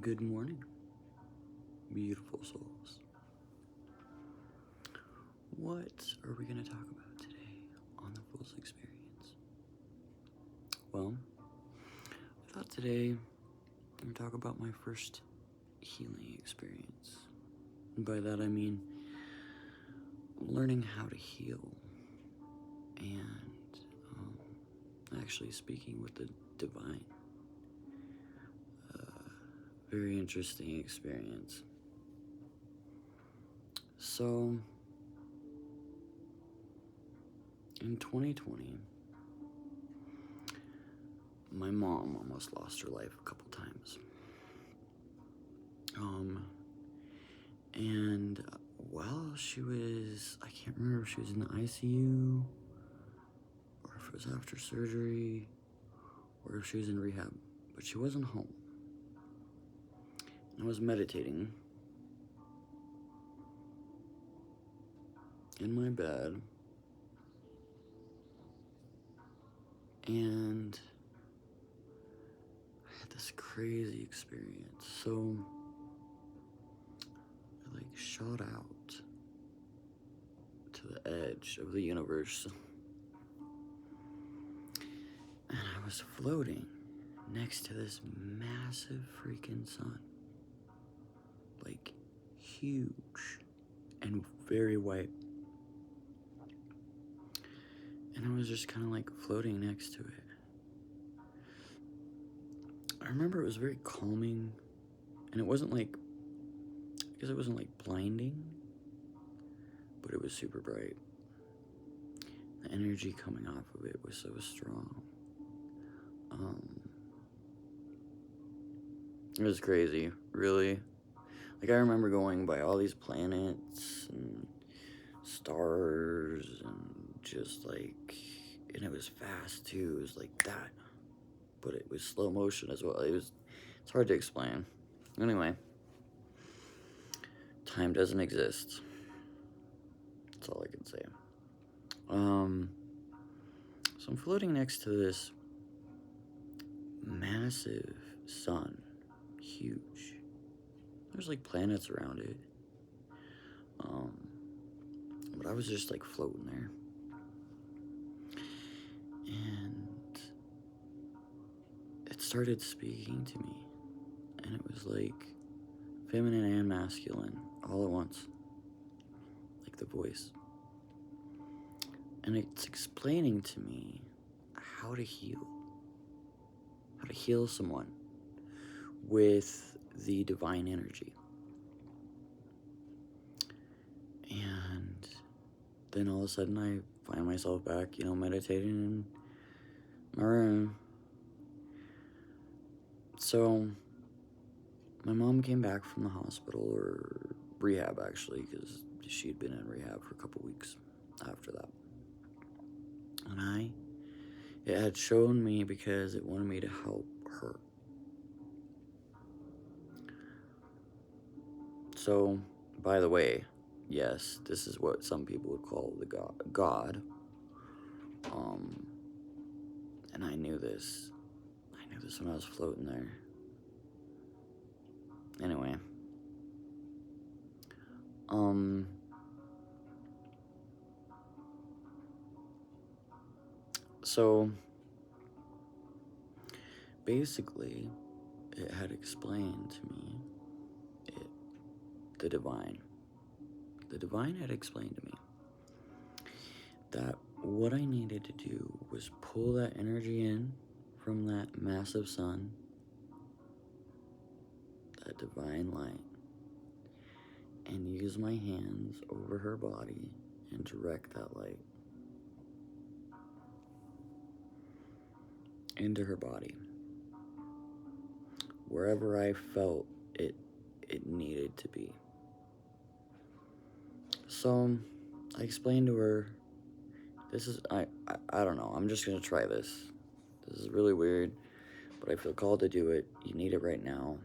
Good morning, beautiful souls. What are we going to talk about today on the Fool's Experience? Well, I thought today I'm going to talk about my first healing experience. And by that I mean learning how to heal and actually speaking with the divine. Very interesting experience. So, in 2020, my mom almost lost her life a couple times. And while she was, I can't remember if she was in the ICU or if it was after surgery or if she was in rehab, but she wasn't home. I was meditating in my bed, and I had this crazy experience. So I shot out to the edge of the universe, and I was floating next to this massive freaking sun, huge and very white. And I was just kind of floating next to it. I remember it was very calming, and it wasn't I guess it wasn't blinding, but it was super bright. The energy coming off of it was so strong. It was crazy, really. I remember going by all these planets and stars and just and it was fast too. It was like that, but it was slow motion as well. It's hard to explain. Anyway, time doesn't exist. That's all I can say. So I'm floating next to this massive sun, huge. There's planets around it. But I was just floating there. And it started speaking to me. And it was feminine and masculine all at once. The voice. And it's explaining to me how to heal. How to heal someone with the divine energy. And then all of a sudden I find myself back, meditating in my room. So my mom came back from the hospital, or rehab actually, because she'd been in rehab for a couple weeks after that. And it had shown me because it wanted me to help her. So, by the way, yes, this is what some people would call the God. And I knew this. I knew this when I was floating there. Anyway. So, basically, it had explained to me, the divine had explained to me that what I needed to do was pull that energy in from that massive sun, that divine light, and use my hands over her body and direct that light into her body, wherever I felt it needed to be. So I explained to her, this is, I don't know, I'm just gonna try this. This is really weird, but I feel called to do it. You need it right now.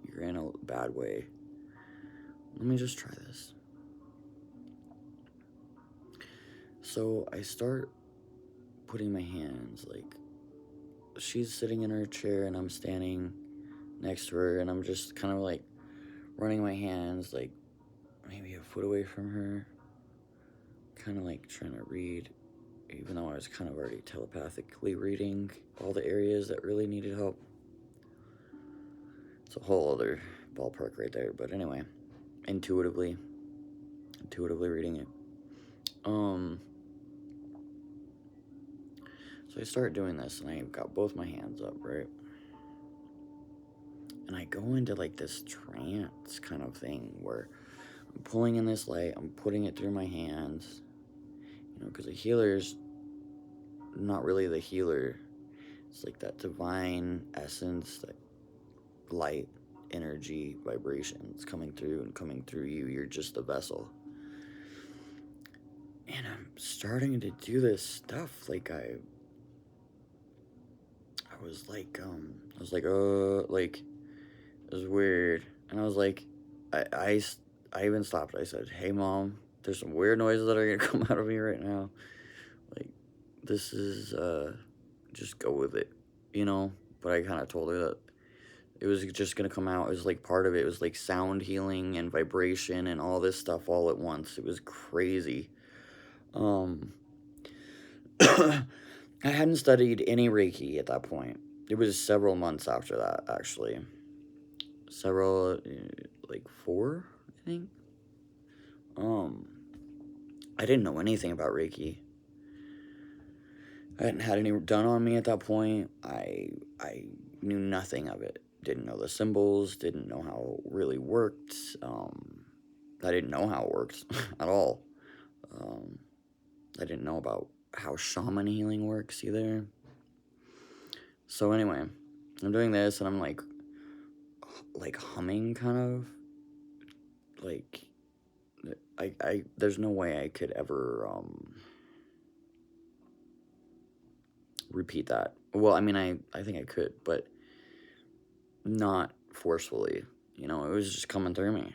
You're in a bad way. Let me just try this. So I start putting my hands, she's sitting in her chair and I'm standing next to her, and I'm just kind of like running my hands like maybe a foot away from her, kind of like trying to read, even though I was kind of already telepathically reading all the areas that really needed help. It's a whole other ballpark right there, but anyway, intuitively reading it. So I start doing this, and I got both my hands up, right? And I go into like this trance kind of thing where I'm pulling in this light, I'm putting it through my hands, because a healer's not really the healer. It's like that divine essence, that light, energy, vibrations coming through you. You're just a vessel. And I'm starting to do this stuff. Like I was like, it was weird. And I was like, I even stopped. I said, "Hey, Mom, there's some weird noises that are gonna come out of me right now. Like, this is, just go with it, But I kind of told her that it was just gonna come out. It was like part of it. It was like sound healing and vibration and all this stuff all at once. It was crazy. I hadn't studied any Reiki at that point. It was several months after that, actually. Like 4, I think. I didn't know anything about Reiki. I hadn't had any done on me at that point. I knew nothing of it. Didn't know the symbols. Didn't know how it really worked. I didn't know how it worked at all. I didn't know about how shaman healing works either. So anyway, I'm doing this, and I'm like humming, kind of like I there's no way I could ever repeat that. Well, I mean, I think I could, but not forcefully. It was just coming through me.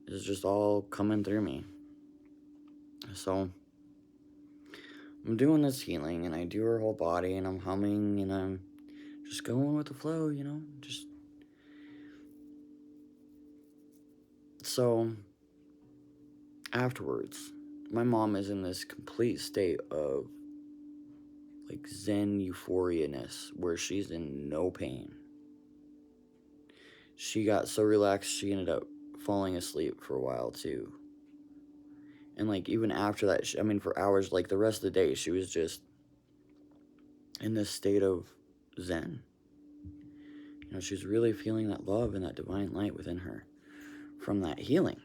It was just all coming through me. So I'm doing this healing, and I do her whole body, and I'm humming, and I'm just going with the flow, just. So afterwards, my mom is in this complete state of like zen euphoria-ness where she's in no pain. She got so relaxed she ended up falling asleep for a while too. And like even after that, for hours, like the rest of the day, she was just in this state of zen. She was really feeling that love and that divine light within her from that healing.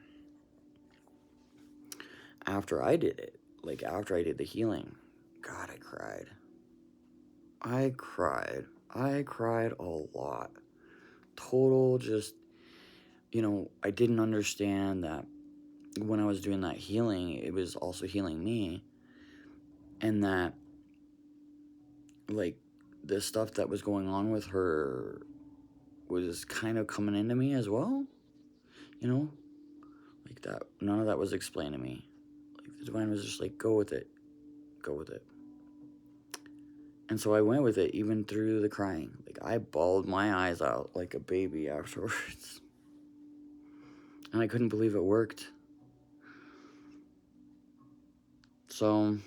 After I did it, like after I did the healing, God, I cried. I cried a lot. Total just, I didn't understand that when I was doing that healing, it was also healing me. And that, like, the stuff that was going on with her was kind of coming into me as well. Like that, none of that was explained to me. Like, the divine was just like, go with it. Go with it. And so I went with it, even through the crying. Like, I bawled my eyes out like a baby afterwards. And I couldn't believe it worked. So,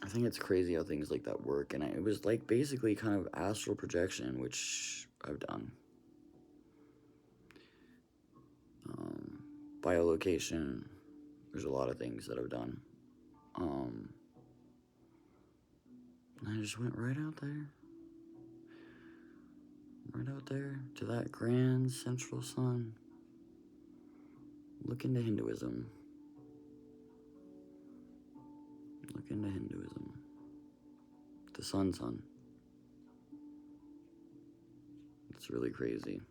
I think it's crazy how things like that work. And it was like basically kind of astral projection, which I've done. Biolocation. There's a lot of things that I've done. I just went right out there to that grand central sun. Look into Hinduism. The sun. It's really crazy.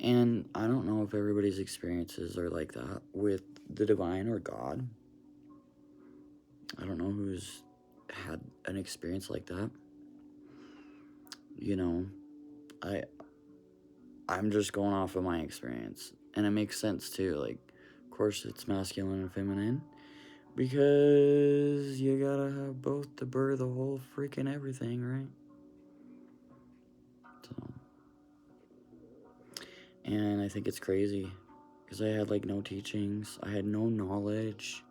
And I don't know if everybody's experiences are like that with the divine or God. I don't know who's had an experience like that. I'm just going off of my experience. And it makes sense too. Like, of course, it's masculine and feminine. Because you gotta have both to birth the whole freaking everything, right? So, and I think it's crazy because I had like no teachings, I had no knowledge.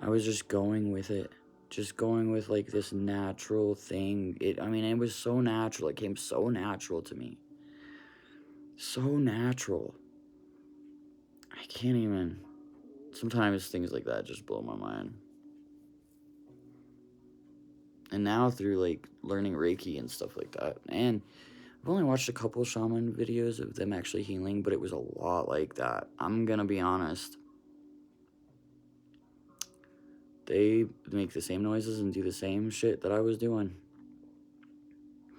I was just going with it, just going with like this natural thing. I mean, it was so natural. It came so natural to me. So natural. I can't even. Sometimes things like that just blow my mind. And now through like learning Reiki and stuff like that, and I've only watched a couple shaman videos of them actually healing, but it was a lot like that. I'm gonna be honest. They make the same noises and do the same shit that I was doing.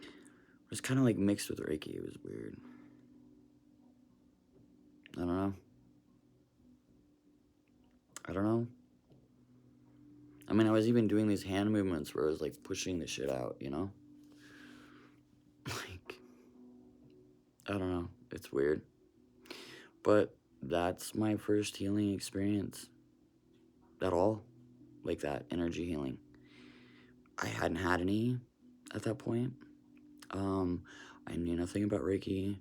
It was kind of like mixed with Reiki. It was weird. I don't know. I don't know. I mean, I was even doing these hand movements where I was like pushing the shit out, you know? Like, I don't know. It's weird. But that's my first healing experience at all. Like that, energy healing. I hadn't had any at that point. I knew nothing about Reiki.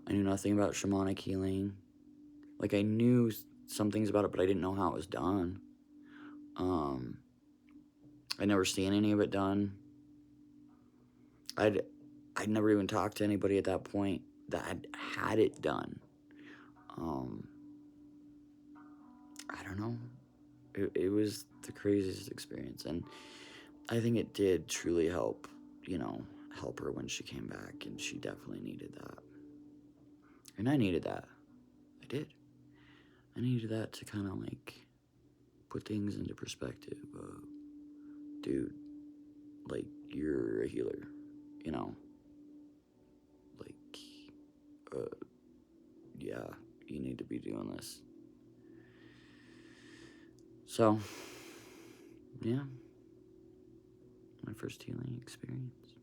I knew nothing about shamanic healing. Like, I knew some things about it, but I didn't know how it was done. I'd never seen any of it done. I'd never even talked to anybody at that point that had it done. I don't know. It was the craziest experience, and I think it did truly help, help her when she came back, and she definitely needed that. And I needed that. I did. I needed that to kind of like put things into perspective. Dude, like, you're a healer, you know? Like, yeah, you need to be doing this. So, yeah, my first healing experience.